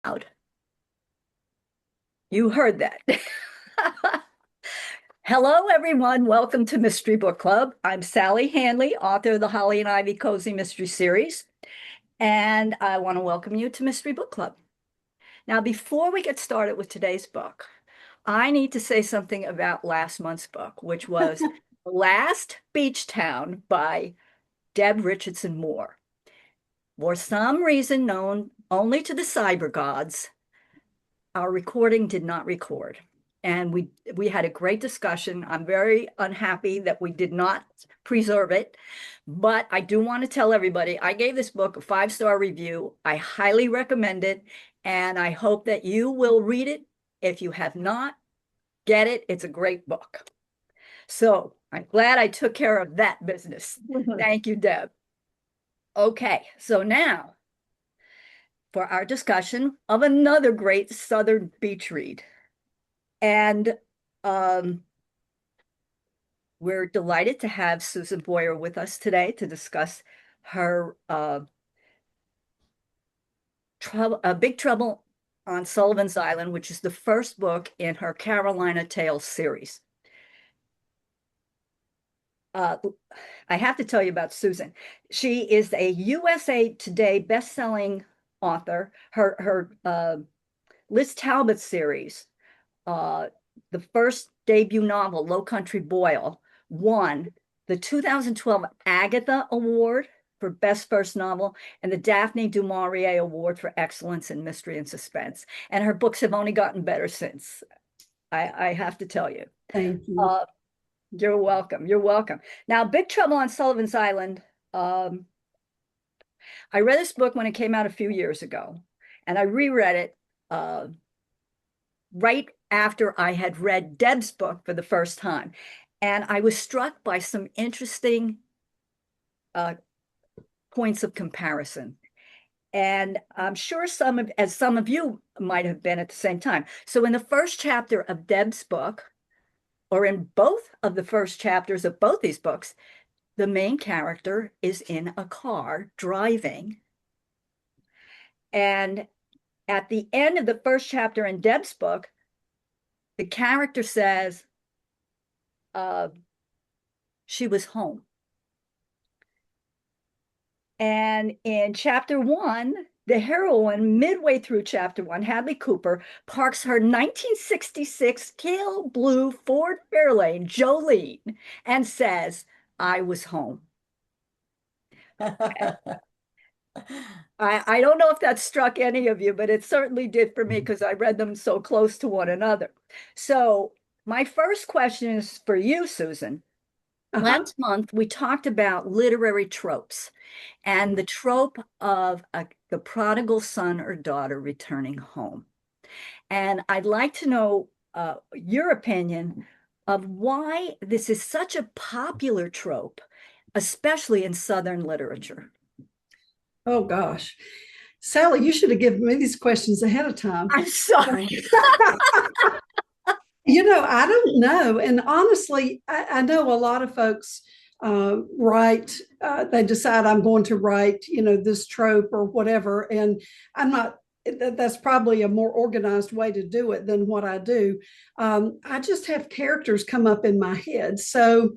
Out. You heard that. Hello, everyone. Welcome to Mystery Book Club. I'm Sally Hanley, author of the Holly and Ivy Cozy Mystery Series, and I want to welcome you to Mystery Book Club. Now, before we get started with today's book, I need to say something about last month's book, which was Last Beach Town by Deb Richardson Moore. For some reason known only to the cyber gods, our recording did not record. And we had a great discussion. I'm very unhappy that we did not preserve it, but I do want to tell everybody I gave this book a 5-star review. I highly recommend it, and I hope that you will read it. If you have not, get it. It's a great book. So I'm glad I took care of that business. Thank you, Deb. Okay, so now for our discussion of another great Southern beach read. And we're delighted to have Susan Boyer with us today to discuss her Big Trouble on Sullivan's Island, which is the first book in her Carolina Tales series. I have to tell you about Susan. She is a USA Today best-selling author. Her Liz Talbot series, the first debut novel, Low Country Boil, won the 2012 Agatha Award for Best First Novel and the Daphne du Maurier Award for Excellence in Mystery and Suspense. And her books have only gotten better since, I have to tell you. Thank you. You're welcome. You're welcome. Now, Big Trouble on Sullivan's Island. I read this book when it came out a few years ago, and I reread it right after I had read Deb's book for the first time. And I was struck by some interesting points of comparison. And I'm sure some of you might have been at the same time. So in the first chapter of Deb's book, or in both of the first chapters of both these books, the main character is in a car driving. And at the end of the first chapter in Deb's book, the character says she was home. And in chapter 1, the heroine, midway through chapter 1, Hadley Cooper, parks her 1966 Kale Blue Ford Fairlane Jolene and says, I was home. I don't know if that struck any of you, but it certainly did for me because I read them so close to one another. So my first question is for you, Susan. Last month, we talked about literary tropes and the trope of the prodigal son or daughter returning home. And I'd like to know your opinion of why this is such a popular trope, especially in Southern literature. Oh gosh. Sally, you should have given me these questions ahead of time. I'm sorry. I don't know. And honestly, I know a lot of folks write, they decide I'm going to write, this trope or whatever. And I'm not, that's probably a more organized way to do it than what I do. I just have characters come up in my head. So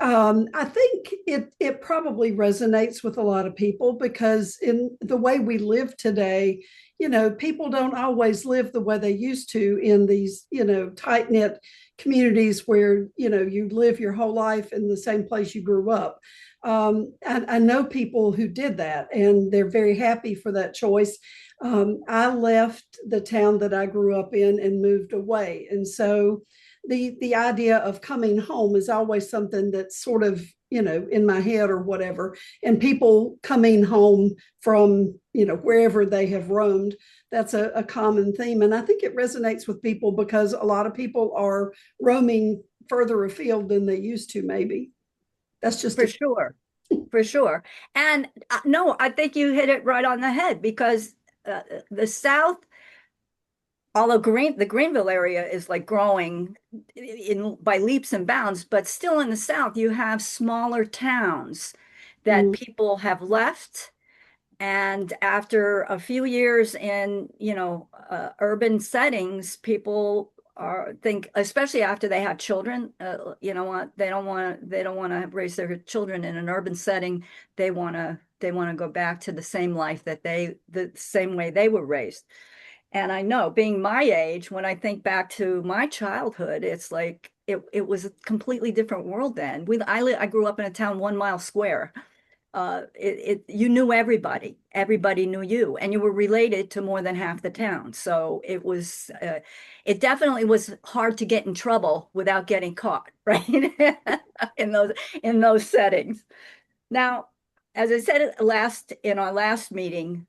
I think it probably resonates with a lot of people because in the way we live today, people don't always live the way they used to in these, tight knit communities where, you live your whole life in the same place you grew up. I know people who did that and they're very happy for that choice. I left the town that I grew up in and moved away. And so the idea of coming home is always something that's sort of in my head or whatever, and people coming home from wherever they have roamed, that's a common theme, and I think it resonates with people because a lot of people are roaming further afield than they used to. Maybe that's just For sure. For sure. And no, I think you hit it right on the head because the South, although the Greenville area is like growing by leaps and bounds, but still in the South, you have smaller towns that people have left And after a few years in, urban settings, people think, especially after they have children, you know what, they don't want to raise their children in an urban setting. They want to go back to the same life the same way they were raised. And I know, being my age, when I think back to my childhood, it's like it was a completely different world then. I grew up in a town 1 mile square. You knew everybody. Everybody knew you, and you were related to more than half the town. So it definitely was hard to get in trouble without getting caught, right? in those in those settings. Now, as I said in our last meeting,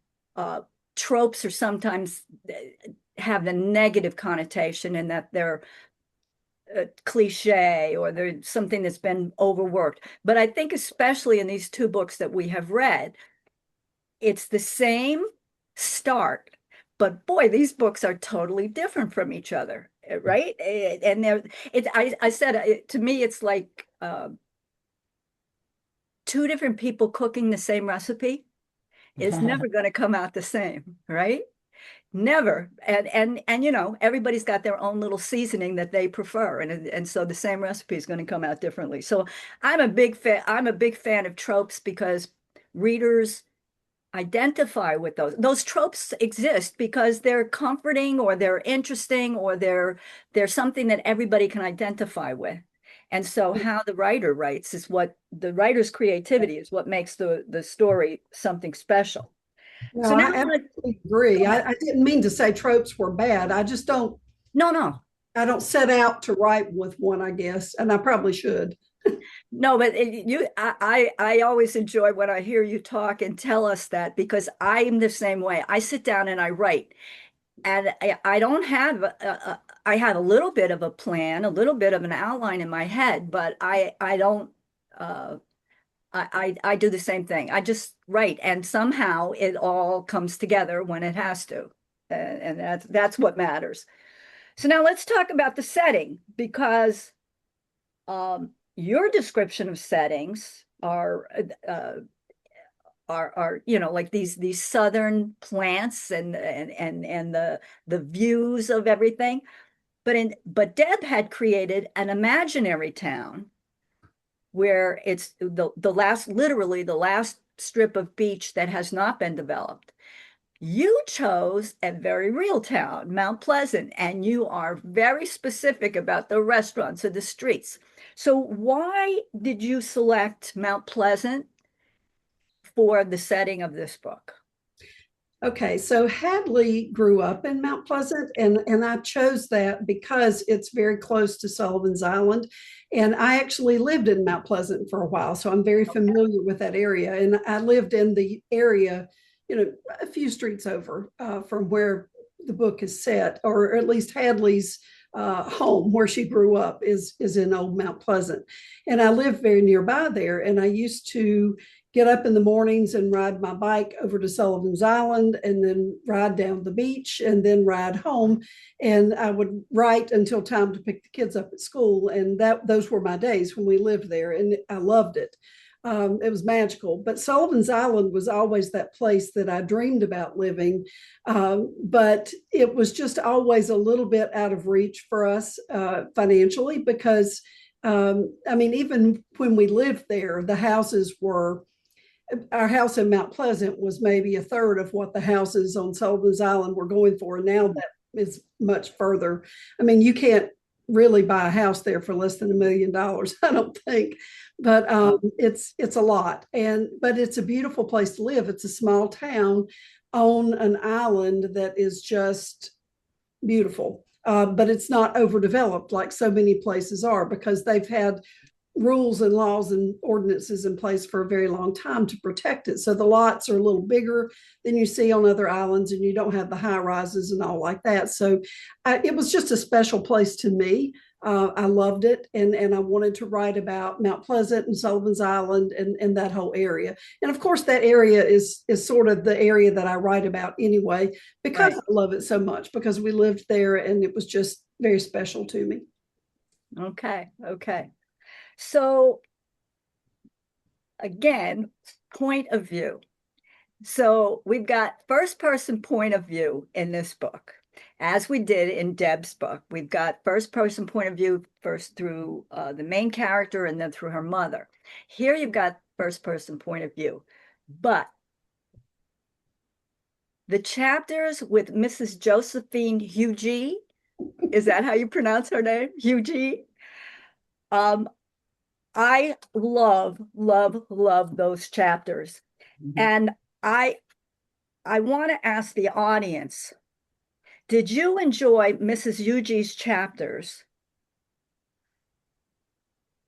tropes are sometimes have the negative connotation in that they're a cliche or they're something that's been overworked. But I think especially in these two books that we have read, it's the same start, but boy, these books are totally different from each other, right? And I said, to me, it's like two different people cooking the same recipe. It's never going to come out the same, right? Never. And everybody's got their own little seasoning that they prefer, and so the same recipe is going to come out differently. So I'm a big fan of tropes because readers identify with those tropes exist because they're comforting or they're interesting or they're something that everybody can identify with. And so how the writer writes is what the writer's creativity is what makes the story something special. No, So now I I want to absolutely agree. go ahead. I didn't mean to say tropes were bad. I just don't, No, no. I don't set out to write with one, I guess, and I probably should. No, but I always enjoy when I hear you talk and tell us that because I'm the same way. I sit down and I write, and I don't have I have a little bit of a plan, a little bit of an outline in my head, but I don't I do the same thing. I just write, and somehow it all comes together when it has to, and that's what matters. So now let's talk about the setting because your description of settings are like these southern plants and the views of everything. But Deb had created an imaginary town where it's the last, literally the last strip of beach that has not been developed. You chose a very real town, Mount Pleasant, and you are very specific about the restaurants or the streets. So why did you select Mount Pleasant for the setting of this book? Okay, so Hadley grew up in Mount Pleasant, and I chose that because it's very close to Sullivan's Island. And I actually lived in Mount Pleasant for a while, so I'm very familiar with that area. And I lived in the area, a few streets over from where the book is set, or at least Hadley's home where she grew up is in Old Mount Pleasant. And I lived very nearby there, and I used to get up in the mornings and ride my bike over to Sullivan's Island and then ride down the beach and then ride home. And I would write until time to pick the kids up at school. And those were my days when we lived there. And I loved it. It was magical. But Sullivan's Island was always that place that I dreamed about living. But it was just always a little bit out of reach for us financially because, I mean, even when we lived there, the houses were our house in Mount Pleasant was maybe a third of what the houses on Sullivan's Island were going for. And now that is much further. I mean, you can't really buy a house there for less than $1 million, I don't think. But it's a lot. But it's a beautiful place to live. It's a small town on an island that is just beautiful. But it's not overdeveloped like so many places are because they've had rules and laws and ordinances in place for a very long time to protect it. So the lots are a little bigger than you see on other islands, and you don't have the high rises and all like that. So it was just a special place to me. I loved it, and I wanted to write about Mount Pleasant and Sullivan's Island and that whole area. And of course, that area is sort of the area that I write about anyway, because Right. I love it so much, because we lived there and it was just very special to me. Okay. Okay. So again, point of view. So we've got first person point of view in this book, as we did in Deb's book. We've got first person point of view first through the main character and then through her mother. Here you've got first person point of view, but the chapters with Mrs. Josephine Hugie, is that how you pronounce her name? Hugie? Um, I love, love, love those chapters. And I I want to ask the audience, did you enjoy Mrs. Yuji's chapters?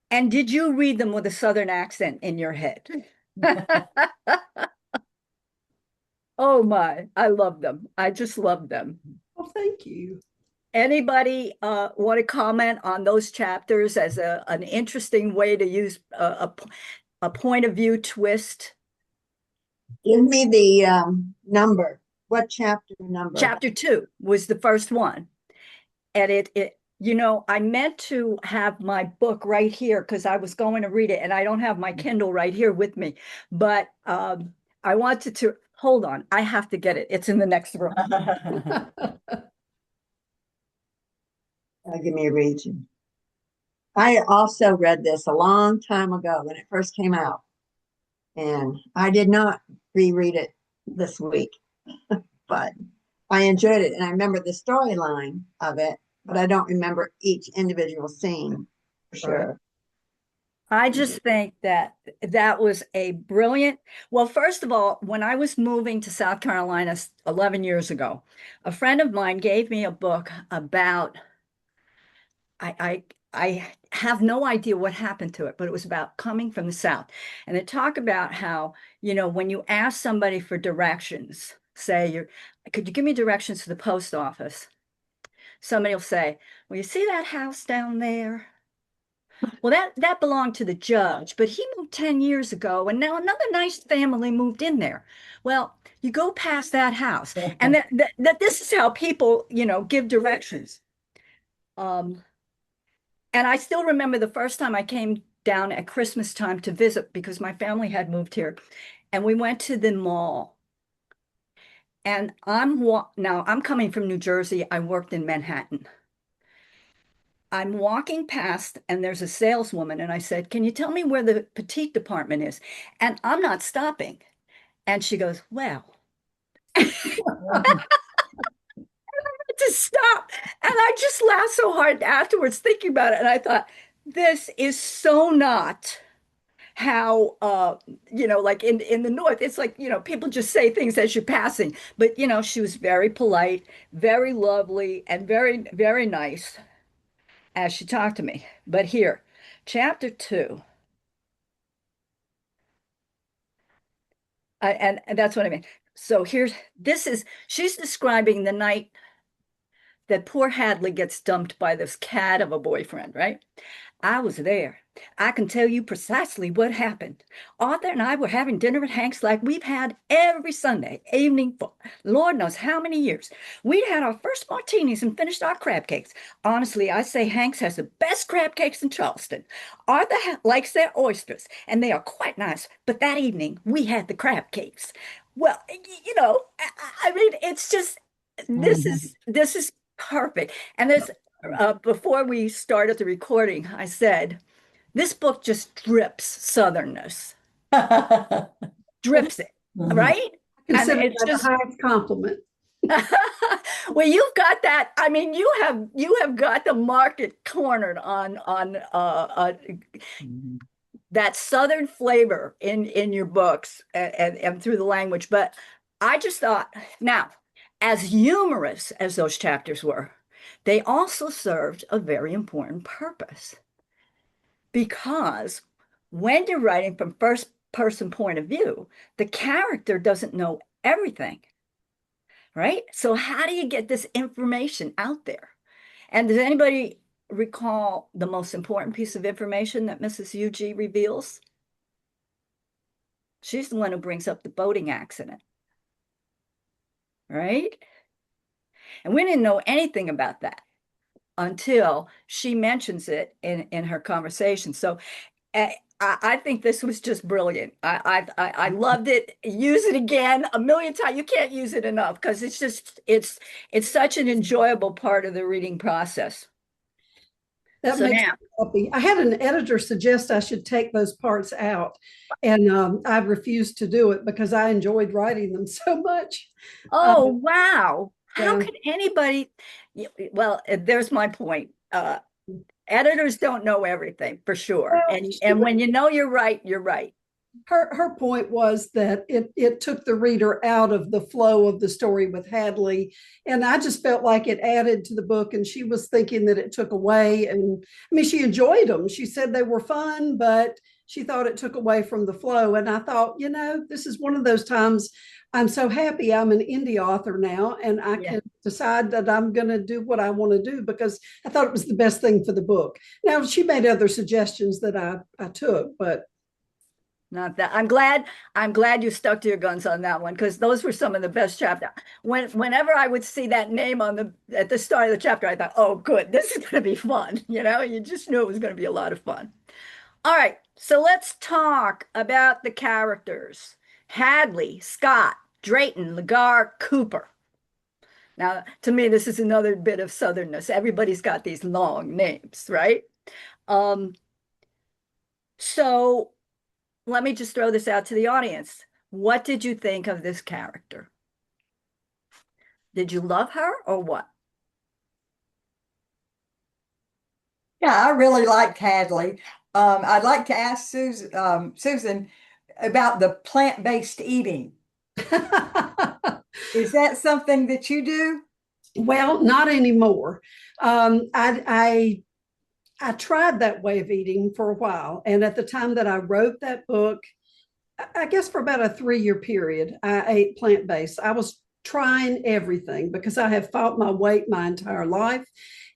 And did you read them with a Southern accent in your head? Oh my, I love them. I just love them. Well, thank you. Anybody want to comment on those chapters as an interesting way to use a point of view twist? Give me the number. What chapter number? Chapter 2 was the first one. And I meant to have my book right here because I was going to read it and I don't have my Kindle right here with me. But I wanted to hold on. I have to get it. It's in the next room. Give me a region. I also read this a long time ago when it first came out, and I did not reread it this week, but I enjoyed it, and I remember the storyline of it, but I don't remember each individual scene for sure. I just think that that was a brilliant. Well, first of all, when I was moving to South Carolina 11 years ago, a friend of mine gave me a book about I have no idea what happened to it, but it was about coming from the South. And it talked about how, when you ask somebody for directions, say could you give me directions to the post office? Somebody will say, well, you see that house down there? Well, that belonged to the judge, but he moved 10 years ago, and now another nice family moved in there. Well, you go past that house, and that this is how people, give directions. And I still remember the first time I came down at Christmas time to visit because my family had moved here, and we went to the mall. And now I'm coming from New Jersey. I worked in Manhattan. I'm walking past and there's a saleswoman and I said, "Can you tell me where the petite department is?" And I'm not stopping. And she goes, "Well," to stop. And I just laughed so hard afterwards thinking about it. And I thought, this is so not how like in the North, it's like, people just say things as you're passing. But she was very polite, very lovely, and very, very nice as she talked to me. But here, chapter 2. And that's what I mean. So she's describing the night that poor Hadley gets dumped by this cat of a boyfriend, right? I was there. I can tell you precisely what happened. Arthur and I were having dinner at Hank's like we've had every Sunday evening for Lord knows how many years. We'd had our first martinis and finished our crab cakes. Honestly, I say Hank's has the best crab cakes in Charleston. Arthur likes their oysters, and they are quite nice. But that evening, we had the crab cakes. Well, I mean, it's just this is perfect. And there's before we started the recording, I said, this book just drips Southernness, drips it, right? And Consider it's that the just, highest compliment. well, you've got that. I mean, you have got the market cornered on that Southern flavor in your books and through the language. But I just thought, now, as humorous as those chapters were, they also served a very important purpose because when you're writing from first person point of view, the character doesn't know everything, right? So how do you get this information out there? And does anybody recall the most important piece of information that Mrs. UG reveals? She's the one who brings up the boating accident, right? And we didn't know anything about that until she mentions it in her conversation. So I think this was just brilliant. I loved it. Use it again a million times. You can't use it enough because it's such an enjoyable part of the reading process. That So makes now, me happy. I had an editor suggest I should take those parts out, and I refused to do it because I enjoyed writing them so much. oh wow, how Yeah. could anybody? Well, there's my point. Editors don't know everything for sure, Well, and when you know you're right, you're right. her point was that it took the reader out of the flow of the story with Hadley, and I just felt like it added to the book, and she was thinking that it took away. And I mean, she enjoyed them. She said they were fun, but she thought it took away from the flow. And I thought, this is one of those times I'm so happy I'm an indie author now, and I Yeah. can decide that I'm going to do what I want to do because I thought it was the best thing for the book. Now, she made other suggestions that I took, but Not that I'm glad you stuck to your guns on that one because those were some of the best chapters. Whenever I would see that name on the at the start of the chapter, I thought, oh good, this is gonna be fun. You just knew it was gonna be a lot of fun. All right, so let's talk about the characters. Hadley, Scott, Drayton, Lagar, Cooper. Now, to me, this is another bit of southernness. Everybody's got these long names, right? Um, so let me just throw this out to the audience. What did you think of this character? Did you love her or what? Yeah, I really liked Hadley. I'd like to ask Susan about the plant-based eating. Is that something that you do? well, not anymore. I tried that way of eating for a while, and at the time that I wrote that book, I guess for about a 3 year period, I ate plant based. I was trying everything because I have fought my weight my entire life.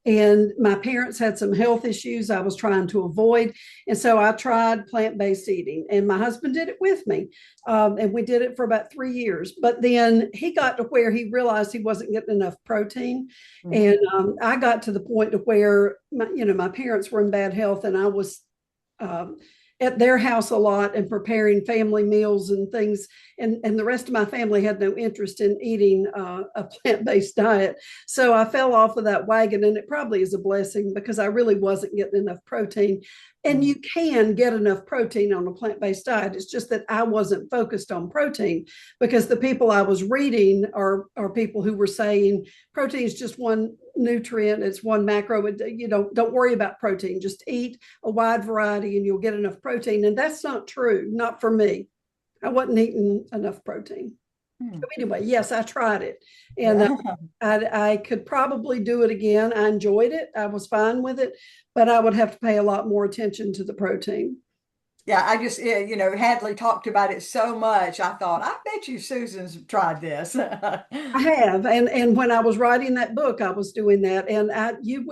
And my parents had some health issues I was trying to avoid. And so I tried plant based eating, and my husband did it with me. And we did it for about 3 years. But then he got to where he realized he wasn't getting enough protein. Mhm. And I got to the point to where my parents were in bad health, and I was um, at their house a lot and preparing family meals and things. And the rest of my family had no interest in eating a plant based diet. So I fell off of that wagon, and it probably is a blessing because I really wasn't getting enough protein. And you can get enough protein on a plant based diet. It's just that I wasn't focused on protein because the people I was reading are people who were saying protein is just one nutrient, it's one macro. Don't worry about protein. Just eat a wide variety and you'll get enough protein. And that's not true, not for me. I wasn't eating enough protein. So anyway, yes, I tried it, and Yeah. I could probably do it again. I enjoyed it. I was fine with it, but I would have to pay a lot more attention to the protein. Yeah, I just, yeah, Hadley talked about it so much. I thought, I bet you Susan's tried this. I have, and when I was writing that book, I was doing that, and you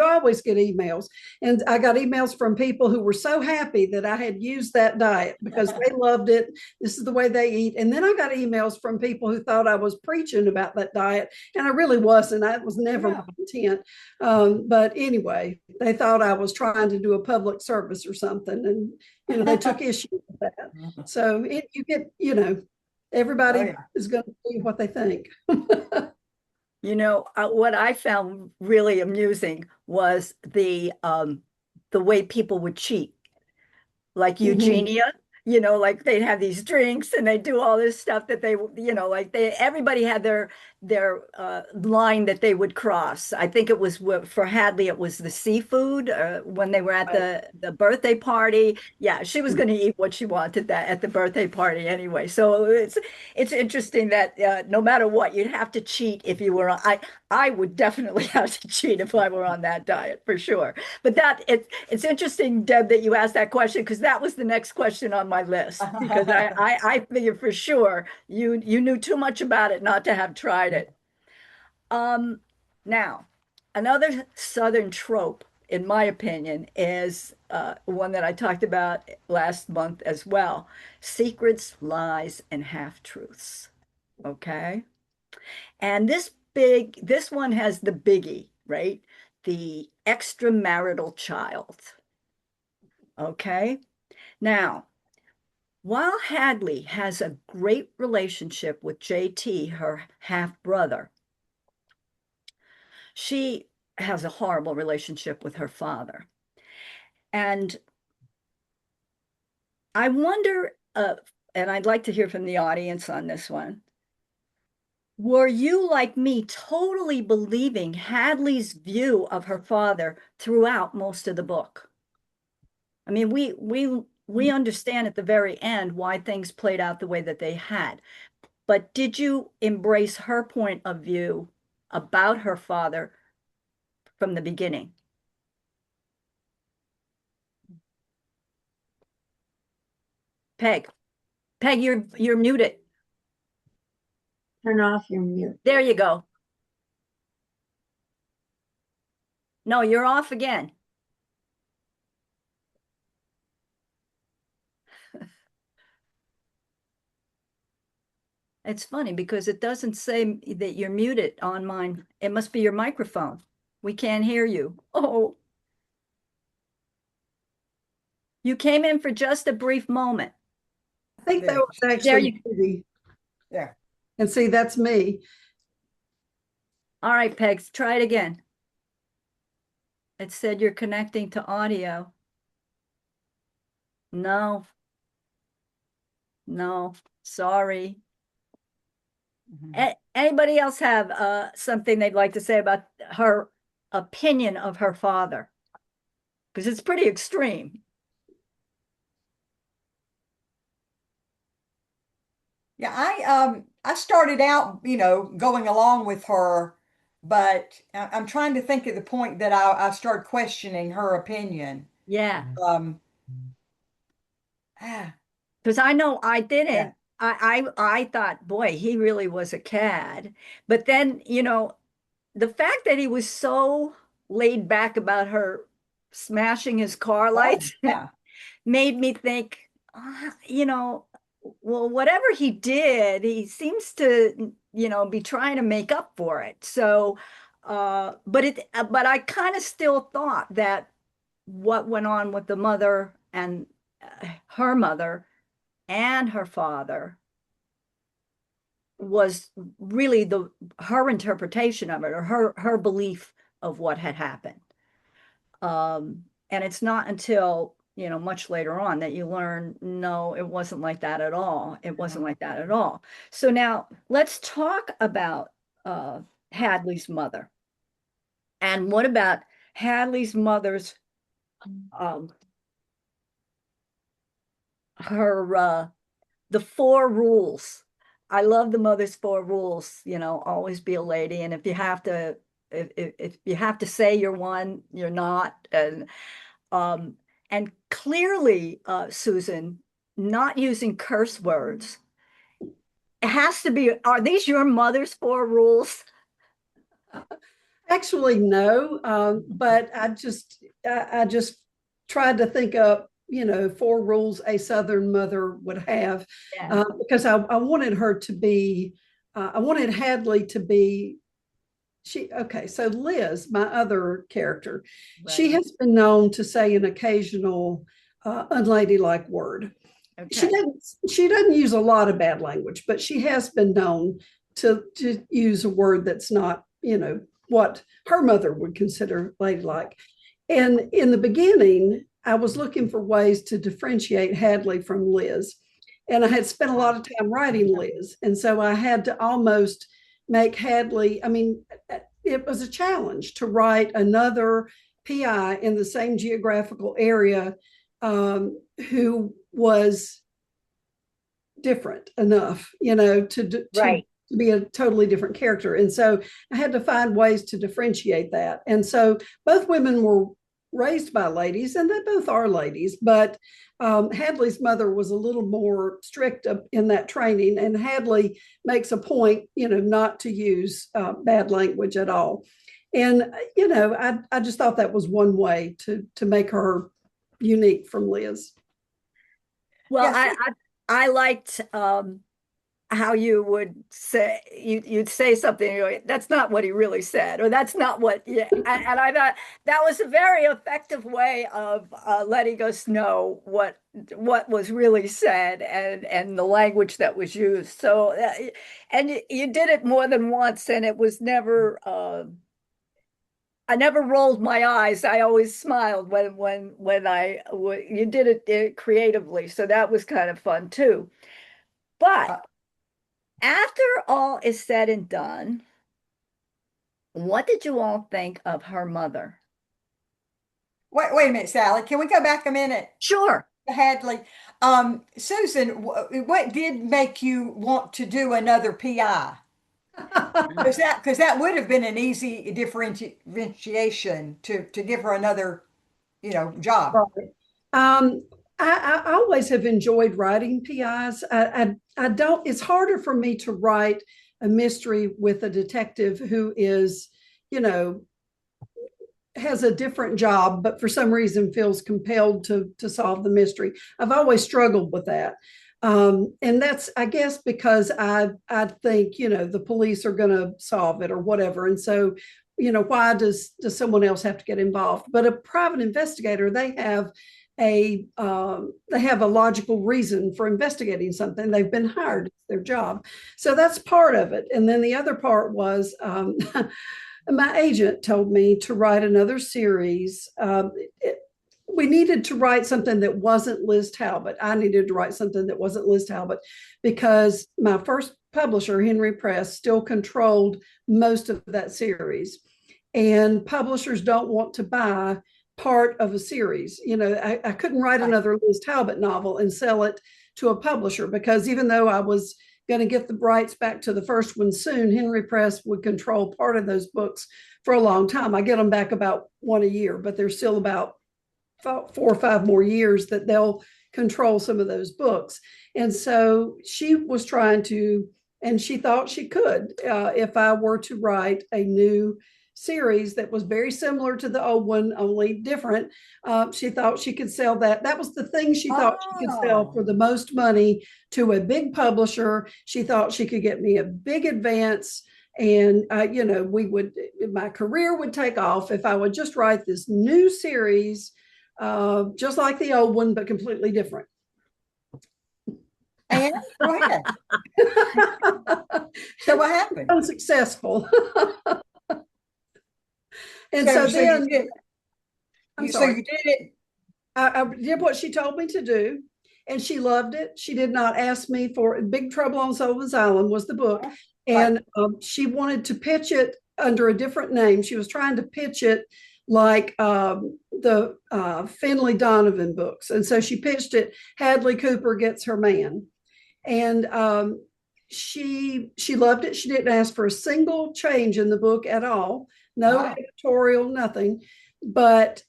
always get emails, and I got emails from people who were so happy that I had used that diet because they loved it. This is the way they eat, and then I got emails from people who thought I was preaching about that diet, and I really wasn't. That was never Yeah. my intent. But anyway, they thought I was trying to do a public service or something, and they took issue with that. So you get, Oh, everybody yeah. is going to see what they think. What I found really amusing was the way people would cheat, like Mhm. Eugenia, like they'd have these drinks and they do all this stuff that like everybody had their line that they would cross. I think it was for Hadley, it was the seafood when they were at Right. the birthday party. Yeah, she was going to eat what she wanted that at the birthday party anyway. So it's interesting that no matter what, you'd have to cheat if you were on. I would definitely have to cheat if I were on that diet for sure. But it's interesting, Deb, that you asked that question because that was the next question on my list because I figured for sure you knew too much about it not to have tried it. Um, Now, another Southern trope, in my opinion, is one that I talked about last month as well: secrets, lies, and half-truths. Okay. And this one has the biggie, right? The extramarital child. Okay. Now, while Hadley has a great relationship with JT, her half brother, she has a horrible relationship with her father. And I wonder, and I'd like to hear from the audience on this one. Were you, like me, totally believing Hadley's view of her father throughout most of the book? I mean, we understand at the very end why things played out the way that they had. But did you embrace her point of view about her father from the beginning? Peg, you're muted. Turn off your mute. There you go. No, you're off again. It's funny because it doesn't say that you're muted on mine. It must be your microphone. We can't hear you. Oh, you came in for just a brief moment. I think that There. was There actually you, Judy. Yeah. And see, that's me. all right, Pegs, try it again. It said you're connecting to audio. No, sorry. Anybody else have something they'd like to say about her opinion of her father? Because it's pretty extreme. Yeah, I started out, going along with her, but I'm trying to think at the point that I started questioning her opinion. Yeah, Um, ah, because I know I didn't. yeah. I thought, boy, he really was a cad. But then, the fact that he was so laid back about her smashing his car Oh, lights yeah. made me think, well, whatever he did, he seems to, be trying to make up for it. So, but I kind of still thought that what went on with the mother and her mother and her father was really her interpretation of it, or her belief of what had happened. And it's not until, much later on that you learn, no, it wasn't like that at all. It wasn't like that at all. So now let's talk about Hadley's mother. And what about Hadley's mother's her the four rules. I love the mother's four rules, always be a lady. And if you have to, if you have to say you're one, you're not. Um, and clearly, Susan, not using curse words. It has to be, are these your mother's four rules? Actually, no, but I just tried to think up, four rules a Southern mother would have, Yeah. because I wanted her to be, I wanted Hadley to be. Okay, so Liz, my other character, she Right. has been known to say an occasional unladylike word. Okay. She doesn't use a lot of bad language, but she has been known to use a word that's not, what her mother would consider ladylike. And in the beginning, I was looking for ways to differentiate Hadley from Liz. And I had spent a lot of time writing Liz. And so I had to almost make Hadley, I mean, it was a challenge to write another PI in the same geographical area, who was different enough, Right. to be a totally different character. And so I had to find ways to differentiate that. And so both women were raised by ladies, and they both are ladies, but Hadley's mother was a little more strict in that training, and Hadley makes a point, not to use bad language at all. And I just thought that was one way to make her unique from Liz. Well, Yes. I liked how you would say you'd say something, and you're like, that's not what he really said, or that's not what, yeah. And I thought that was a very effective way of letting us know what was really said, and the language that was used. So and you did it more than once, and it was never I never rolled my eyes. I always smiled when you did it creatively. So that was kind of fun too. But Uh, after all is said and done, what did you all think of her mother? wait a minute, Sally. Can we go back a minute? Sure. Hadley, Susan, what did make you want to do another PI? Because that would have been an easy differentiation to give her another, job. Right. Um, I always have enjoyed writing PIs. I don't, it's harder for me to write a mystery with a detective who is, you know, has a different job, but for some reason feels compelled to solve the mystery. I've always struggled with that. And that's, I guess, because I think, the police are going to solve it or whatever. And so, why does someone else have to get involved? But a private investigator, they have a logical reason for investigating something. They've been hired; it's their job. So that's part of it. And then the other part was my agent told me to write another series. We needed to write something that wasn't Liz Talbot. I needed to write something that wasn't Liz Talbot because my first publisher, Henry Press, still controlled most of that series. And publishers don't want to buy part of a series. I couldn't write another Liz Talbot novel and sell it to a publisher because even though I was going to get the rights back to the first one soon, Henry Press would control part of those books for a long time. I get them back about one a year, but there's still about 4 or 5 more years that they'll control some of those books. And so she was trying to, and she thought she could, if I were to write a new series that was very similar to the old one, only different. She thought she could sell that. That was the thing she thought she could sell for the most money to a big publisher. She thought she could get me a big advance. And, my career would take off if I would just write this new series, just like the old one, but completely different. And go ahead. So what happened? Unsuccessful. And So then you did, so you did it. I did what she told me to do, and she loved it. She did not ask me for Big Trouble on Sullivan's Island was the book, and she wanted to pitch it under a different name. She was trying to pitch it like the Finley Donovan books, and so she pitched it. Hadley Cooper Gets Her Man, and she loved it. She didn't ask for a single change in the book at all. No editorial, nothing. But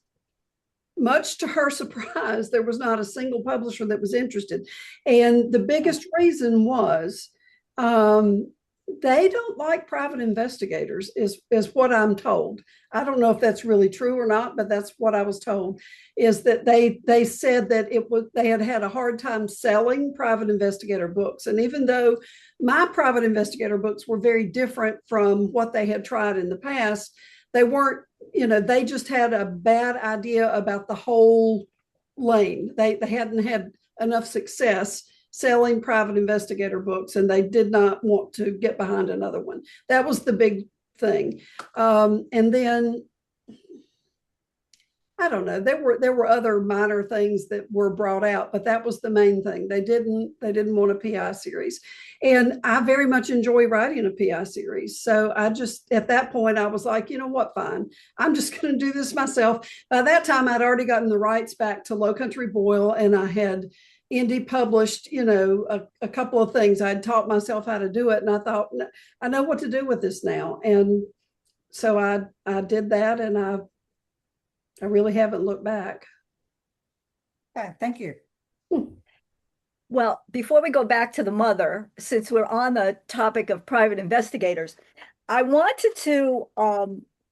much to her surprise, there was not a single publisher that was interested. And the biggest reason was they don't like private investigators, is what I'm told. I don't know if that's really true or not, but that's what I was told, is that they said that they had a hard time selling private investigator books. And even though my private investigator books were very different from what they had tried in the past, they weren't, they just had a bad idea about the whole lane. They hadn't had enough success selling private investigator books, and they did not want to get behind another one. That was the big thing. And then I don't know, there were other minor things that were brought out, but that was the main thing. They didn't want a PI series. And I very much enjoy writing a PI series. So I just, at that point, I was like, you know what, fine. I'm just going to do this myself. By that time, I'd already gotten the rights back to Low Country Boil, and I had indie published, a couple of things. I'd taught myself how to do it. And I thought, I know what to do with this now. And so I did that, and I really haven't looked back. Okay, thank you. Well, before we go back to the mother, since we're on the topic of private investigators, I wanted to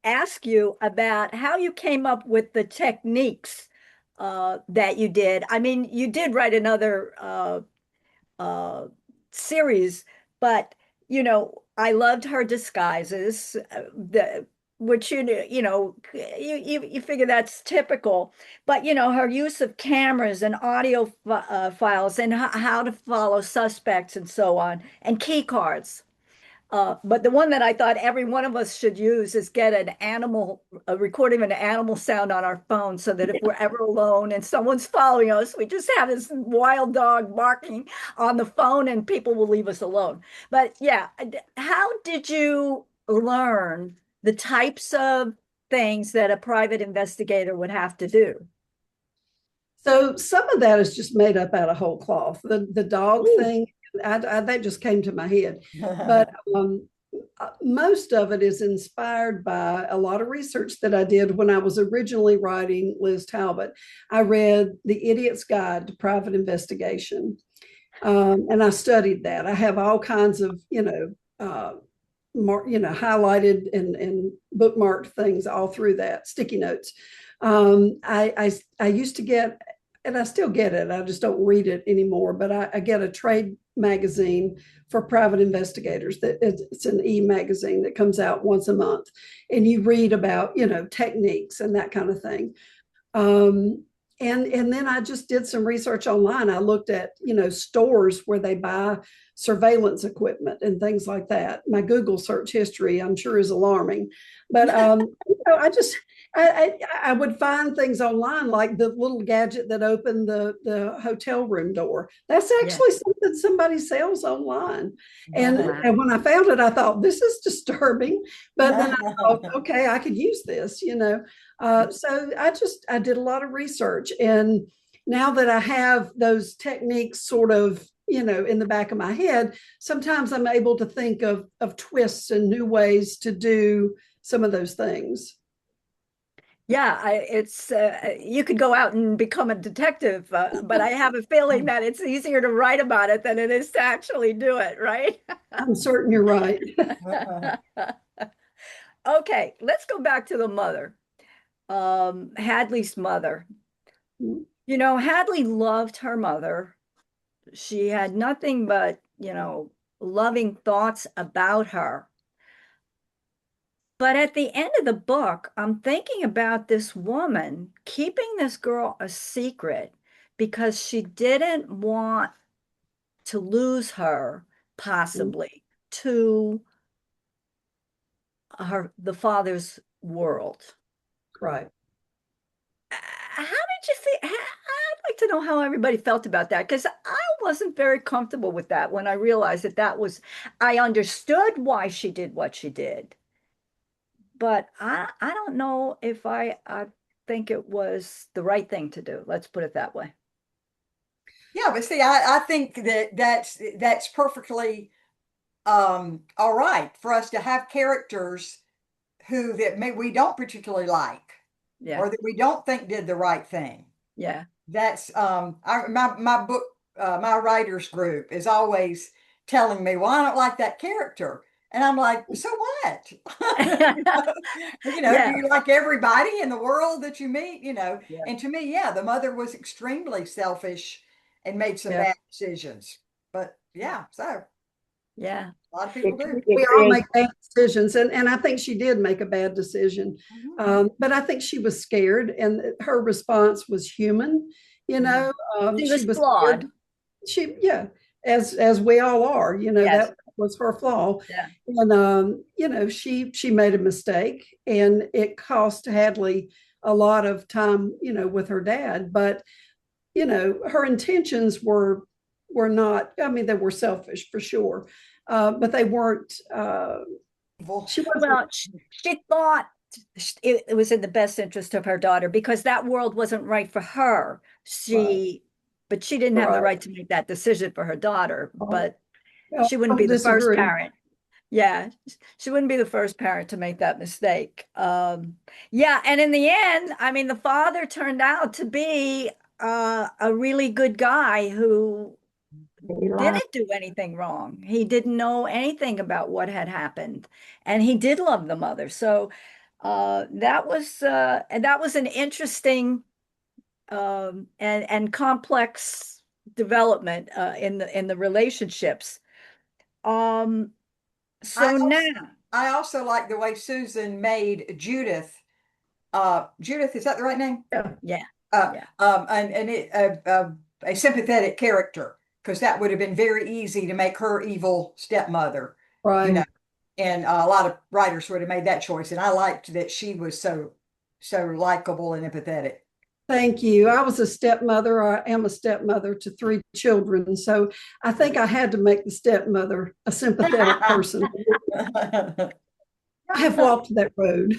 ask you about how you came up with the techniques that you did. I mean, you did write another series, But, I loved her disguises, which, you figure that's typical. But, her use of cameras and audio files and how to follow suspects and so on, and key cards. But the one that I thought every one of us should use is get a recording of an animal sound on our phone so that if we're ever alone and someone's following us, we just have this wild dog barking on the phone and people will leave us alone. But yeah, how did you learn the types of things that a private investigator would have to do? So some of that is just made up out of whole cloth. The dog Ooh. thing, that just came to my head. But most of it is inspired by a lot of research that I did when I was originally writing Liz Talbot. I read The Idiot's Guide to Private Investigation, and I studied that. I have all kinds of, highlighted and bookmarked things all through that, sticky notes. I used to get, and I still get it, I just don't read it anymore, but I get a trade magazine for private investigators. That it's an e-magazine that comes out once a month, and you read about, techniques and that kind of thing. And then I just did some research online. I looked at, stores where they buy surveillance equipment and things like that. My Google search history, I'm sure, is alarming. But I would find things online like the little gadget that opened the hotel room door. That's actually something somebody sells online. And, Wow. and when I found it, I thought, this is disturbing. But then I thought, okay, I could use this. So I did a lot of research. And now that I have those techniques sort of, in the back of my head, sometimes I'm able to think of twists and new ways to do some of those things. Yeah, it's you could go out and become a detective, but I have a feeling that it's easier to write about it than it is to actually do it, right? I'm certain you're right. Okay, let's go back to the mother, Hadley's mother. Hadley loved her mother. She had nothing but, loving thoughts about her. But at the end of the book, I'm thinking about this woman keeping this girl a secret because she didn't want to lose her, possibly, to the father's world. Right. How did you feel? I'd like to know how everybody felt about that because I wasn't very comfortable with that when I realized I understood why she did what she did, but I don't know if I think it was the right thing to do. Let's put it that way. Yeah, but see, I think that's perfectly all right for us to have characters who that we don't particularly like Yeah. or that we don't think did the right thing. Yeah. That's my book, my writers group is always telling me, well, I don't like that character. And I'm like, so what? Yeah. Do you like everybody in the world that you meet? Yeah. And to me, yeah, the mother was extremely selfish and made some Yeah. bad decisions. But yeah, so Yeah. a lot of people do. We all make bad decisions, and I think she did make a bad decision. Mhm. But I think she was scared, and her response was human. She She was was flawed. scared. Yeah, as we all are. Yes. That was her flaw, Yeah. and she made a mistake, and it cost Hadley a lot of time, with her dad. But her intentions were not. I mean, they were selfish for sure, but they weren't. She wasn't Well, she thought it was in the best interest of her daughter because that world wasn't right for her. right. But she didn't have the Right. right to make that decision for her daughter. But I she wouldn't be don't the first disagree. parent. Yeah, she wouldn't be the first parent to make that mistake. Yeah, and in the end, I mean, the father turned out to be a really good guy who didn't do anything wrong. He didn't know anything about what had happened, and he did love the mother. So that was an interesting and complex development in the relationships. So now, I also like the way Susan made Judith. Judith, is that the right name? yeah, yeah, Uh, yeah. and a sympathetic character, because that would have been very easy to make her evil stepmother, you know. Right. And a lot of writers would have made that choice, and I liked that she was so likable and empathetic. Thank you. I was a stepmother. I am a stepmother to three children. So I think I had to make the stepmother a sympathetic person. I have walked that road.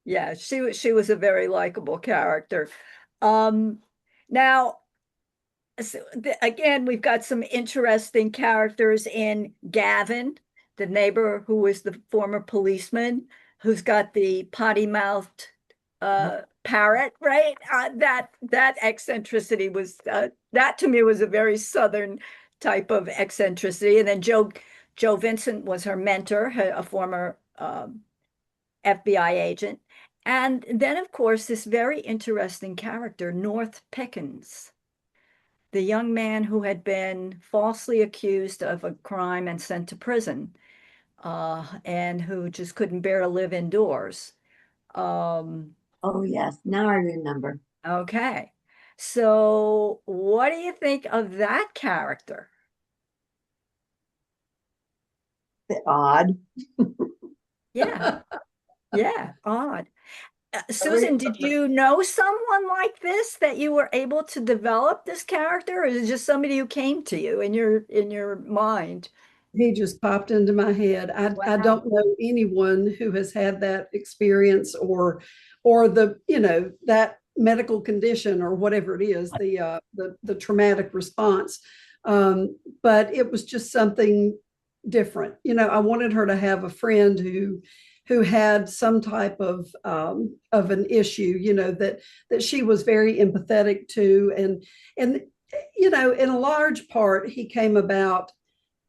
Yeah, she was a very likable character. Um, Now, so again, we've got some interesting characters in Gavin, the neighbor who is the former policeman, who's got the potty-mouthed parrot, right? That eccentricity was that to me was a very Southern type of eccentricity. And then Joe Vincent was her mentor, a former FBI agent. And then, of course, this very interesting character, North Pickens, the young man who had been falsely accused of a crime and sent to prison, and who just couldn't bear to live indoors. Um, Oh, yes. Now I remember. okay. So, what do you think of that character? Bit odd. Yeah, yeah, odd. Re- Susan, did you know someone like this that you were able to develop this character, or is it just somebody who came to you in your mind? He just popped into my head. I Wow. don't know anyone who has had that experience or the, that medical condition or whatever it is, the traumatic response. But it was just something different. I wanted her to have a friend who had some type of an issue, that she was very empathetic to, and in a large part, he came about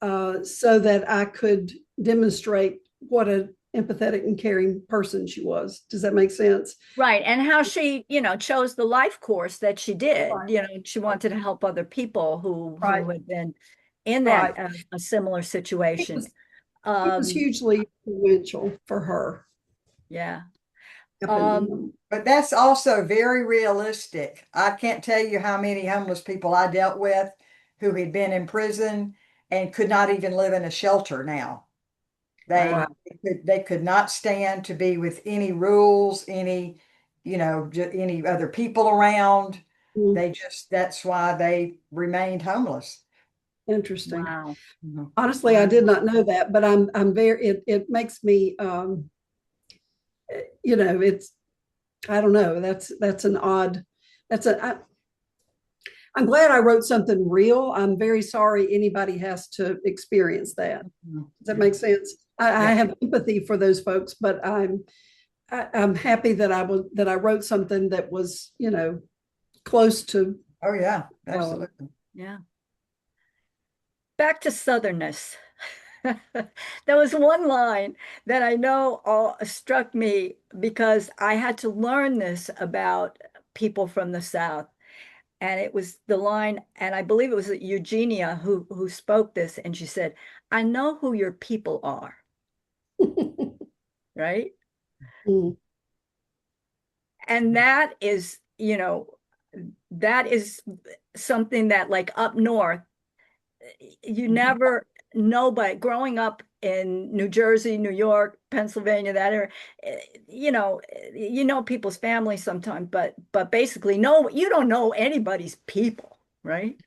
so that I could demonstrate what an empathetic and caring person she was. Does that make sense? Right. And how she, chose the life course that she did. She wanted to help other people who Right, had been in that right. a similar He situation. was he was Um, hugely influential for her. yeah. Happened to Um, him. But that's also very realistic. I can't tell you how many homeless people I dealt with who had been in prison and could not even live in a shelter now. wow. They could not stand to be with any rules, any other people around. Mm, That's why they remained homeless. interesting. Wow. Mhm. Honestly, I Wow. did not know that, but I'm very it makes me it's I don't know. That's an odd that's a I, I'm glad I wrote something real. I'm very sorry anybody has to experience that. Mhm. Does that Yeah. make sense? I Yeah. have empathy for those folks, but I'm happy that I wrote something that was close to. Oh yeah, Uh, absolutely. Yeah. Back to Southernness. There was one line that I know struck me because I had to learn this about people from the South. And it was the line, and I believe it was Eugenia who spoke this, and she said, "I know who your people are," right? mm, And that is something that like up north, you never nobody growing up in New Jersey, New York, Pennsylvania, that area, people's families sometimes, but basically no, you don't know anybody's people, right?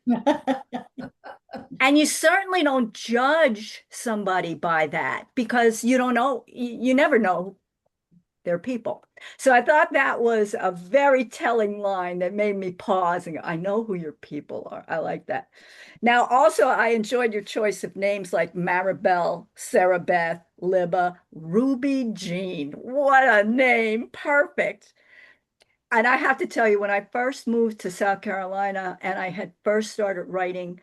And you certainly don't judge somebody by that because you don't know, you never know their people. So I thought that was a very telling line that made me pause and go, I know who your people are. I like that. Now, also, I enjoyed your choice of names like Maribel, Sarah Beth, Liba, Ruby Jean. What a name. Perfect. And I have to tell you, when I first moved to South Carolina and I had first started writing,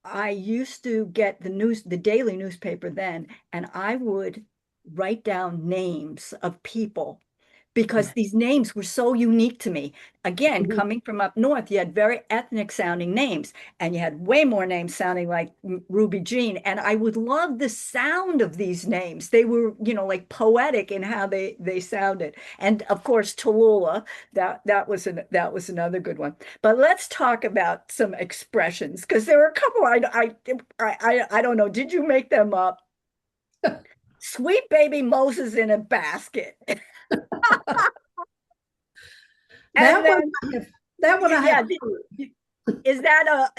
I used to get the daily newspaper then, and I would write down names of people because these names were so unique to me. Again, Mhm. coming from up north, you had very ethnic sounding names, and you had way more names sounding like Ruby Jean. And I would love the sound of these names. They were, like poetic in how they sounded. And of course, Tallulah, that was another good one. But let's talk about some expressions because there were a couple I don't know. Did you make them up? Sweet baby Moses in a basket. And That one, then, that one I yeah, have heard. is that a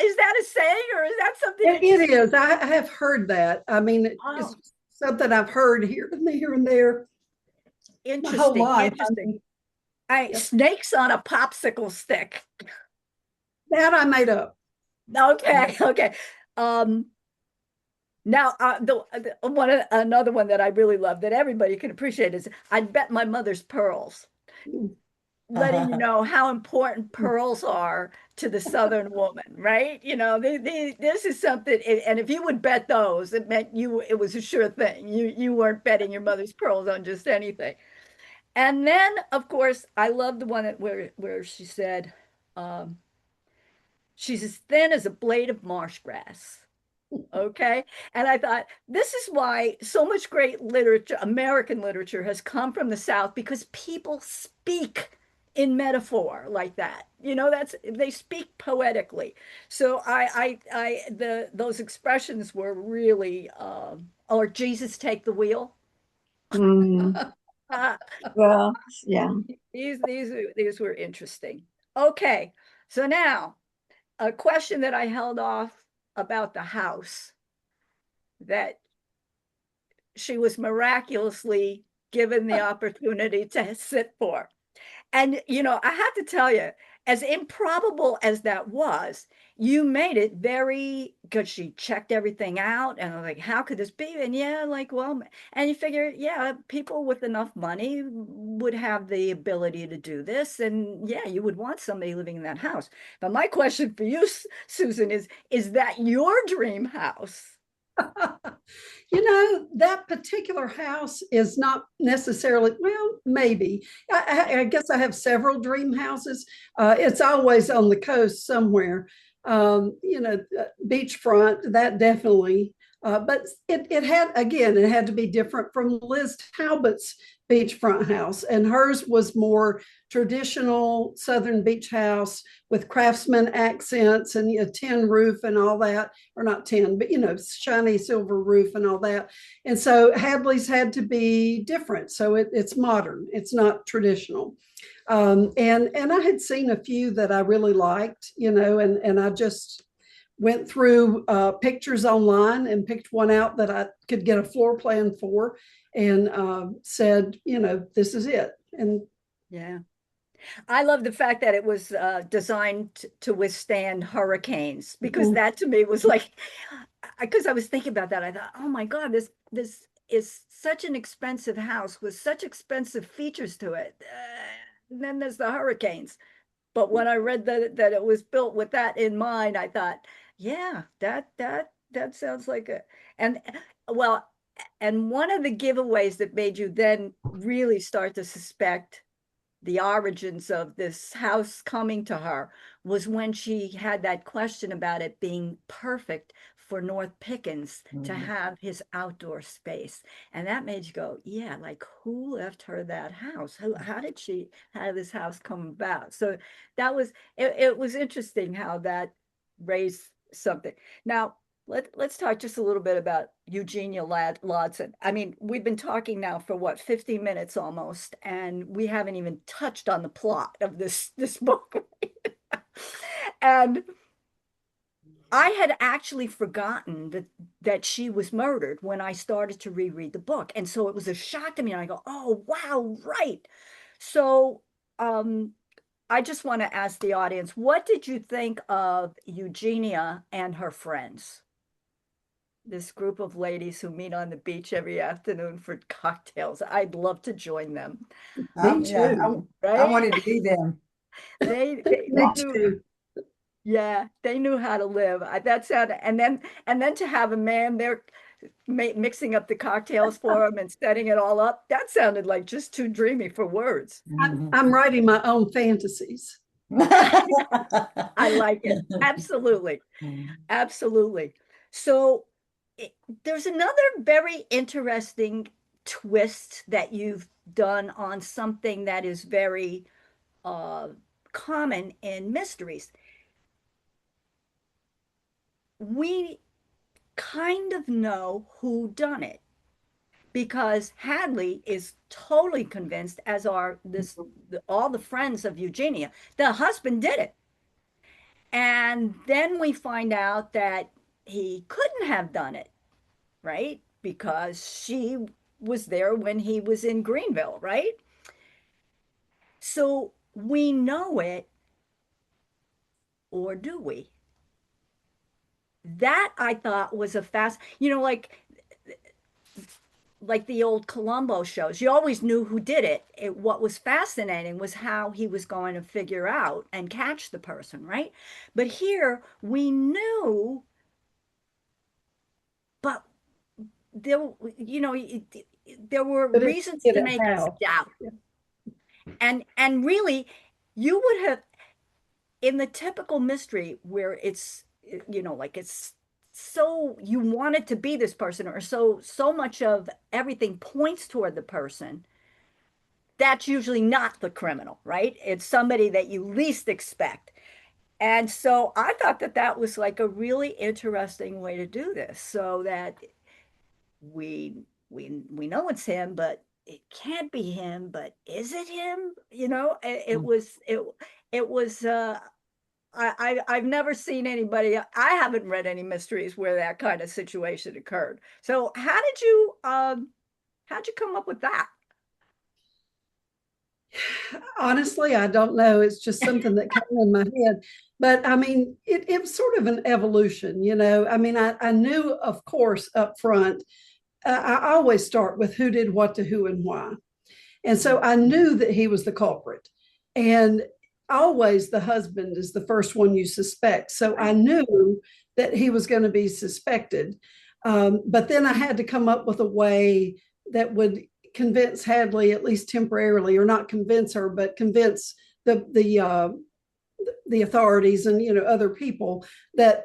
saying or is that something that you It is. I have heard that. I mean, Oh, it's something I've heard here and there my whole interesting, life. I interesting. mean, yeah, Snakes on a popsicle stick. that I made up. Okay, okay. Um, Now, another one that I really love that everybody can appreciate is I'd bet my mother's pearls, letting you know how important pearls are to the Southern woman, right? This is something, and if you would bet those, it meant it was a sure thing. You weren't betting your mother's pearls on just anything. And then, of course, I love the one where she said, um, she's as thin as a blade of marsh grass. Okay. And I thought, this is why so much great literature, American literature, has come from the South because people speak in metaphor like that. They speak poetically. So those expressions were really, or Jesus take the wheel. Mm, Uh, well, yeah. these were interesting. Okay. So now a question that I held off about the house that she was miraculously given the opportunity to sit for. And, I have to tell you, as improbable as that was, you made it very good. She checked everything out and I'm like, how could this be? And yeah, like, well, and you figure, yeah, people with enough money would have the ability to do this. And yeah, you would want somebody living in that house. But my question for you, Susan, is that your dream house? That particular house is not necessarily, well, maybe. I guess I have several dream houses. It's always on the coast somewhere. Beachfront, that definitely. But it had to be different from Liz Talbot's beachfront house. And hers was more traditional Southern beach house with craftsman accents and a tin roof and all that, or not tin, but shiny silver roof and all that. And so Hadley's had to be different. So it's modern. It's not traditional. And I had seen a few that I really liked, and I just went through pictures online and picked one out that I could get a floor plan for, and said, this is it. And Yeah. I love the fact that it was designed to withstand hurricanes because that to me was like, because I was thinking about that. I thought, oh my God, this is such an expensive house with such expensive features to it. And then there's the hurricanes. But when I read that it was built with that in mind, I thought, yeah, that sounds like and well, and one of the giveaways that made you then really start to suspect the origins of this house coming to her was when she had that question about it being perfect for North Pickens to have his outdoor space. And that made you go, yeah, like who left her that house? How did she have this house come about? So it was interesting how that raised something. Now, let's talk just a little bit about Eugenia Lodson. I mean, we've been talking now for what, 50 minutes almost, and we haven't even touched on the plot of this book. And I had actually forgotten that she was murdered when I started to reread the book. And so it was a shock to me. And I go, oh wow, right. So I just want to ask the audience, what did you think of Eugenia and her friends? This group of ladies who meet on the beach every afternoon for cocktails. I'd love to join them, me Yeah, too. I right? wanted to be them. Me They knew, too. yeah, they knew how to live. That sounded, and then to have a man there mixing up the cocktails for him and setting it all up. That sounded like just too dreamy for words. I'm writing my own fantasies. I like it. Absolutely. Absolutely. So there's another very interesting twist that you've done on something that is very common in mysteries. We kind of know who done it because Hadley is totally convinced, as are all the friends of Eugenia, the husband did it. And then we find out that he couldn't have done it, right? Because she was there when he was in Greenville, right? So we know it, or do we? That I thought was a fast, like the old Columbo shows. You always knew who did it. What was fascinating was how he was going to figure out and catch the person, right? But here we knew, but there, there were But reasons it to make us how. doubt. And really, you would have, in the typical mystery where it's, like it's so you want it to be this person, or so much of everything points toward the person, that's usually not the criminal, right? It's somebody that you least expect. And so I thought that that was like a really interesting way to do this, so that we know it's him, but it can't be him, but is it him? It was I've never seen anybody, I haven't read any mysteries where that kind of situation occurred. So how'd you come up with that? Honestly, I don't know. It's just something that came in my head. But I mean, it was sort of an evolution, you know. I mean, I knew, of course, up front, I always start with who did what to who and why. And so I knew that he was the culprit. And always the husband is the first one you suspect. So I knew that he was going to be suspected. But then I had to come up with a way that would convince Hadley, at least temporarily, or not convince her, but convince the authorities and other people that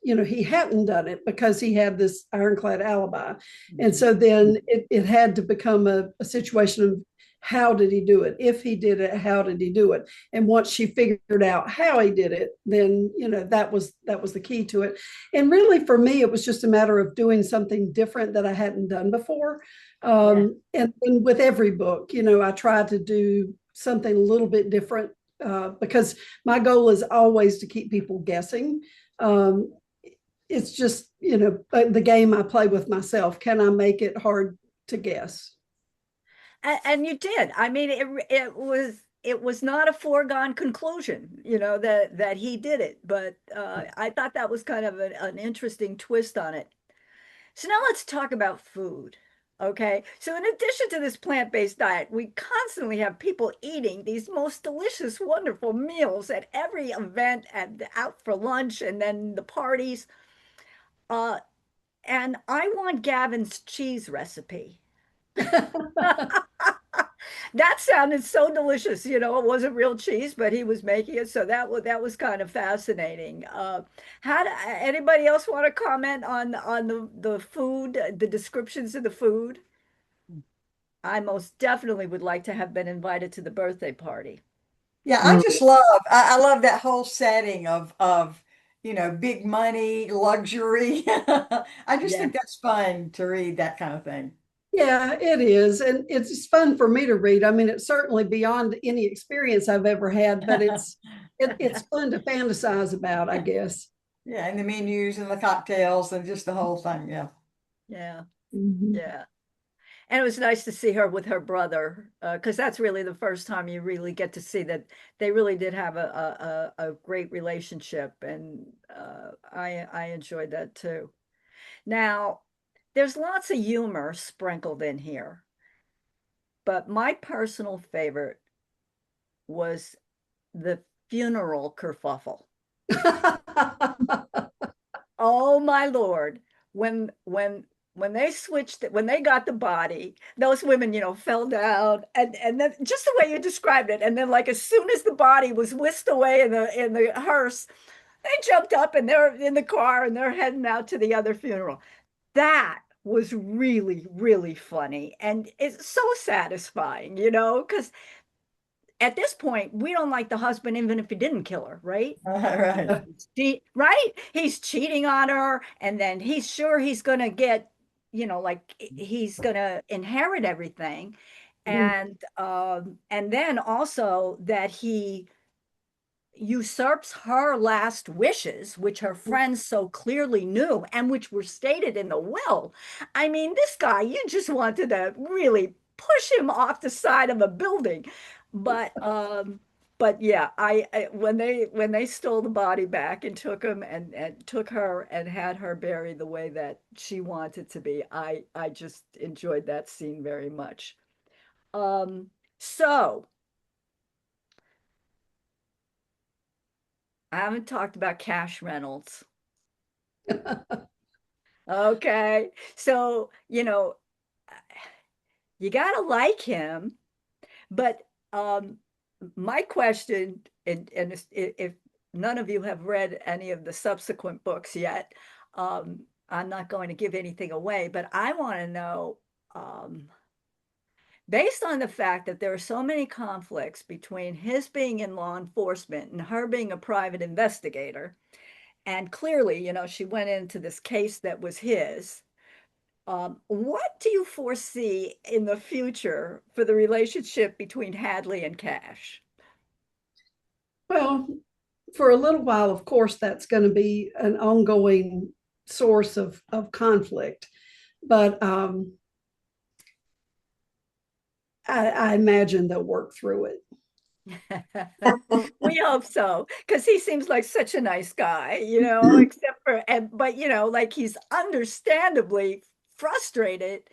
he hadn't done it, because he had this ironclad alibi. And so then it had to become a situation of, how did he do it? If he did it, how did he do it? And once she figured out how he did it, then that was the key to it. And really, for me, it was just a matter of doing something different that I hadn't done before. And with every book, I try to do something a little bit different, because my goal is always to keep people guessing. It's just, the game I play with myself. Can I make it hard to guess? And you did. I mean, it was not a foregone conclusion, that he did it. But I thought that was kind of an interesting twist on it. So now let's talk about food. Okay. So in addition to this plant-based diet, we constantly have people eating these most delicious, wonderful meals at every event and out for lunch and then the parties. Uh, and I want Gavin's cheese recipe. That sounded so delicious. It wasn't real cheese, but he was making it. So that was kind of fascinating. Anybody else want to comment on the food, the descriptions of the food? I most definitely would like to have been invited to the birthday party. Yeah, I love that whole setting of big money, luxury. I just Yeah. think that's fun to read that kind of thing. Yeah, it is. And it's fun for me to read. I mean, it's certainly beyond any experience I've ever had, but it's fun to fantasize about, I guess. Yeah, and the menus and the cocktails and just the whole thing. Yeah. Yeah. Mhm. Yeah. And it was nice to see her with her brother, because that's really the first time you really get to see that they really did have a great relationship, and I enjoyed that too. Now, there's lots of humor sprinkled in here, but my personal favorite was the funeral kerfuffle. Oh my Lord. When when they switched it, when they got the body, those women, fell down, and then just the way you described it, and then like as soon as the body was whisked away in the hearse, they jumped up and they're in the car and they're heading out to the other funeral. That was really, really funny, and it's so satisfying, because at this point, we don't like the husband even if he didn't kill her, right? Right. Right? He's cheating on her, and then he's sure he's gonna get, like he's gonna inherit everything. And then also that he usurps her last wishes, which her friends so clearly knew and which were stated in the will. I mean, this guy, you just wanted to really push him off the side of a building. But yeah, when they stole the body back and took him and took her and had her buried the way that she wanted to be, I just enjoyed that scene very much. So I haven't talked about Cash Reynolds. Okay. So, you gotta like him, but my question, and if none of you have read any of the subsequent books yet, I'm not going to give anything away, but I want to know, based on the fact that there are so many conflicts between his being in law enforcement and her being a private investigator, and clearly, she went into this case that was his. What do you foresee in the future for the relationship between Hadley and Cash? Well, for a little while, of course, that's going to be an ongoing source of conflict. But I imagine they'll work through it. We hope so, because he seems like such a nice guy, except for, but like he's understandably frustrated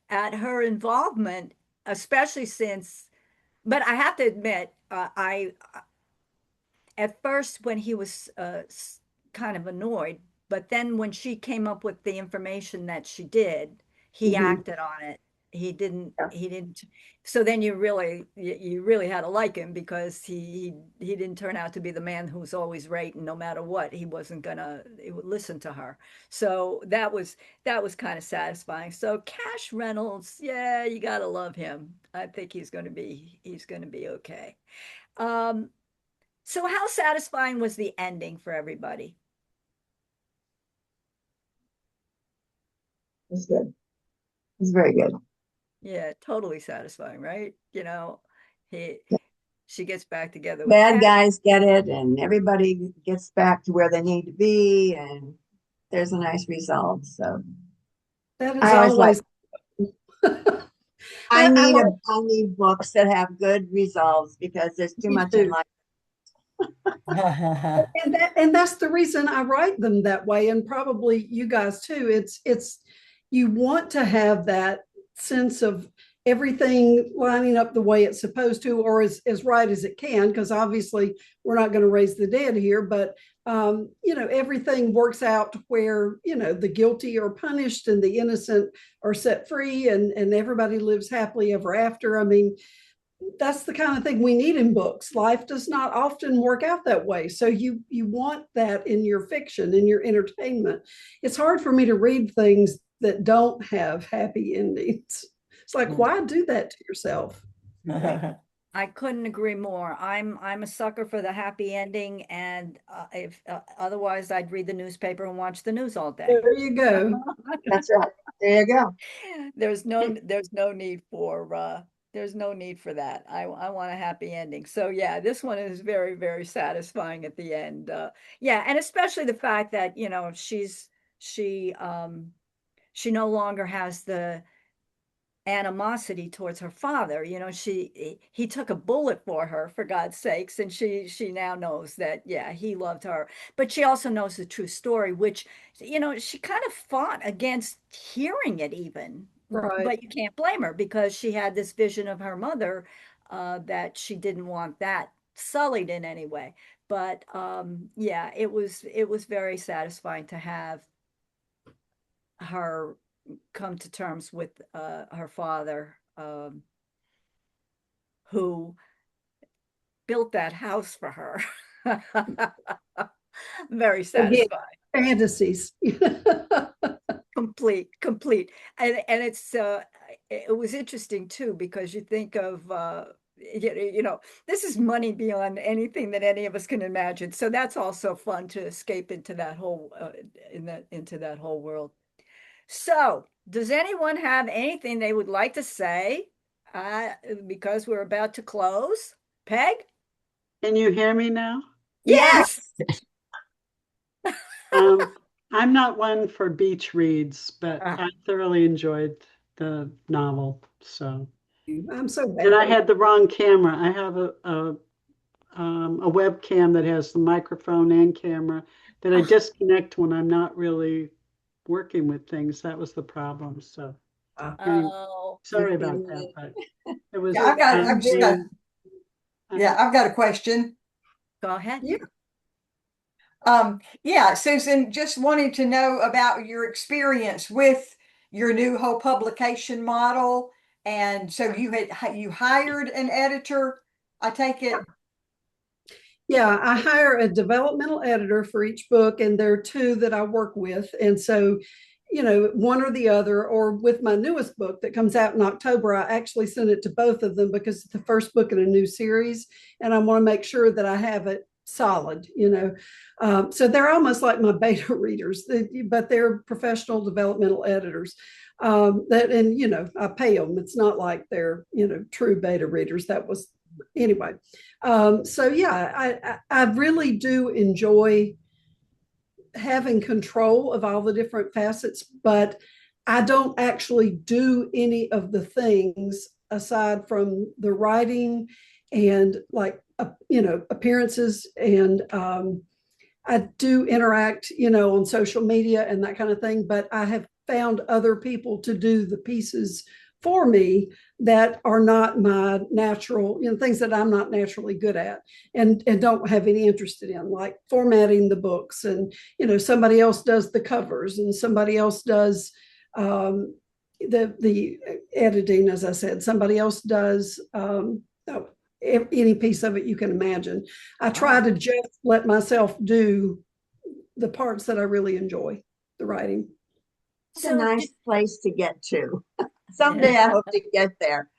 at her involvement, especially since, but I have to admit, at first when he was kind of annoyed, but then when she came up with the information that she did, he Mhm. acted on it. He didn't. So then you really had to like him, because he didn't turn out to be the man who was always right, and no matter what, he would listen to her. So that was kind of satisfying. So Cash Reynolds, yeah, you gotta love him. I think he's gonna be okay. Um, so how satisfying was the ending for everybody? It's good. It's very good. Yeah, totally satisfying, right? He she gets back together with Bad Cat. guys get it, and everybody gets back to where they need to be, and there's a nice result. So That is I always like always. I like I need books that have good results because there's too me much in too. life. And that's the reason I write them that way, and probably you guys too. It's you want to have that sense of everything lining up the way it's supposed to, or as right as it can, because obviously we're not going to raise the dead here, but everything works out to where the guilty are punished and the innocent are set free, and everybody lives happily ever after. I mean, that's the kind of thing we need in books. Life does not often work out that way. So you want that in your fiction, in your entertainment. It's hard for me to read things that don't have happy endings. It's like, why do that to yourself? I couldn't agree more. I'm a sucker for the happy ending, and if otherwise, I'd read the newspaper and watch the news all day. There you go. That's right. There you go. There's no need for that. I want a happy ending. So yeah, this one is very, very satisfying at the end. Yeah, and especially the fact that, she no longer has the animosity towards her father. He took a bullet for her, for God's sakes, and she now knows that, yeah, he loved her. But she also knows the true story, which, she kind of fought against hearing it even. Right. But you can't blame her, because she had this vision of her mother, that she didn't want that sullied in any way. But yeah, it was very satisfying to have her come to terms with her father, who built that house for her. Very Again, satisfying. fantasies. Complete. And it was interesting too, because you think of this is money beyond anything that any of us can imagine. So that's also fun to escape into that whole into that whole world. So, does anyone have anything they would like to say? Because we're about to close. Peg? Can you hear me now? Yes. I'm not one for beach reads, but Ah. I thoroughly enjoyed the novel. So, I'm so bad. and I had the wrong camera. I have a webcam that has the microphone and camera that I disconnect when I'm not really working with things. That was the problem. So, anyway, Oh, sorry about that, but it was. Yeah, I've got a question. go ahead. Yeah. Yeah, Susan, just wanting to know about your experience with your new whole publication model. And so you hired an editor, I take it. Yeah, I hire a developmental editor for each book, and there are two that I work with. And so, one or the other, or with my newest book that comes out in October, I actually send it to both of them because it's the first book in a new series, and I want to make sure that I have it solid. So they're almost like my beta readers, but they're professional developmental editors. I pay them. It's not like they're true beta readers. That was anyway. So yeah, I really do enjoy having control of all the different facets, but I don't actually do any of the things aside from the writing and appearances, and I do interact on social media and that kind of thing, but I have found other people to do the pieces for me that are not my natural, things that I'm not naturally good at and don't have any interest in, like formatting the books. And, somebody else does the covers and somebody else does the editing, as I said, somebody else does any piece of it you can imagine. I try to just let myself do the parts that I really enjoy, the writing. It's a nice place to get to. Someday I hope to get there.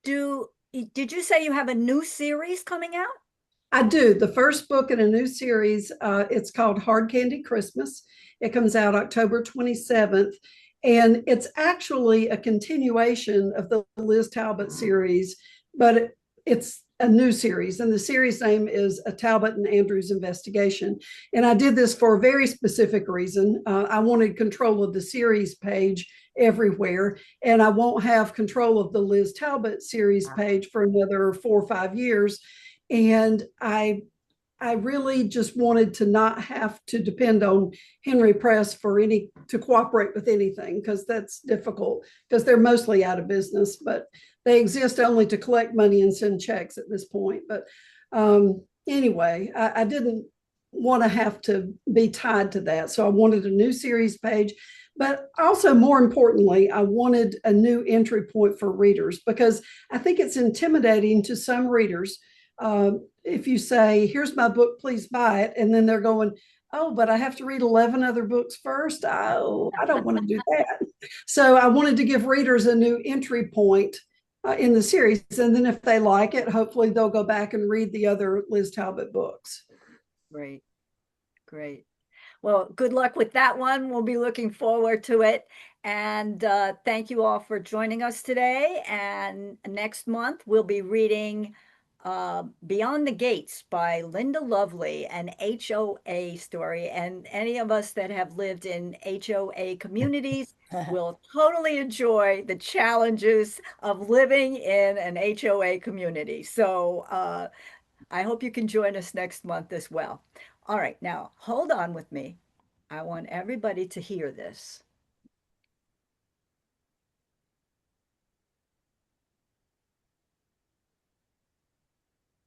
Did you say you have a new series coming out? I do. The first book in a new series, it's called Hard Candy Christmas. It comes out October 27th. And it's actually a continuation of the Liz Talbot series, but it's a new series. And the series name is A Talbot and Andrews Investigation. And I did this for a very specific reason. I wanted control of the series page everywhere, and I won't have control of the Liz Talbot series page for another 4 or 5 years. And I really just wanted to not have to depend on Henry Press to cooperate with anything, because that's difficult, because they're mostly out of business, but they exist only to collect money and send checks at this point. But anyway, I didn't want to have to be tied to that. So I wanted a new series page, but also more importantly, I wanted a new entry point for readers, because I think it's intimidating to some readers if you say, here's my book, please buy it. And then they're going, oh, but I have to read 11 other books first. Oh, I don't want to do that. So I wanted to give readers a new entry point in the series. And then if they like it, hopefully they'll go back and read the other Liz Talbot books. Great. Well, good luck with that one. We'll be looking forward to it. And thank you all for joining us today. And next month, we'll be reading Beyond the Gates by Linda Lovely, an HOA story. And any of us that have lived in HOA communities will totally enjoy the challenges of living in an HOA community. So I hope you can join us next month as well. All right, now hold on with me. I want everybody to hear this.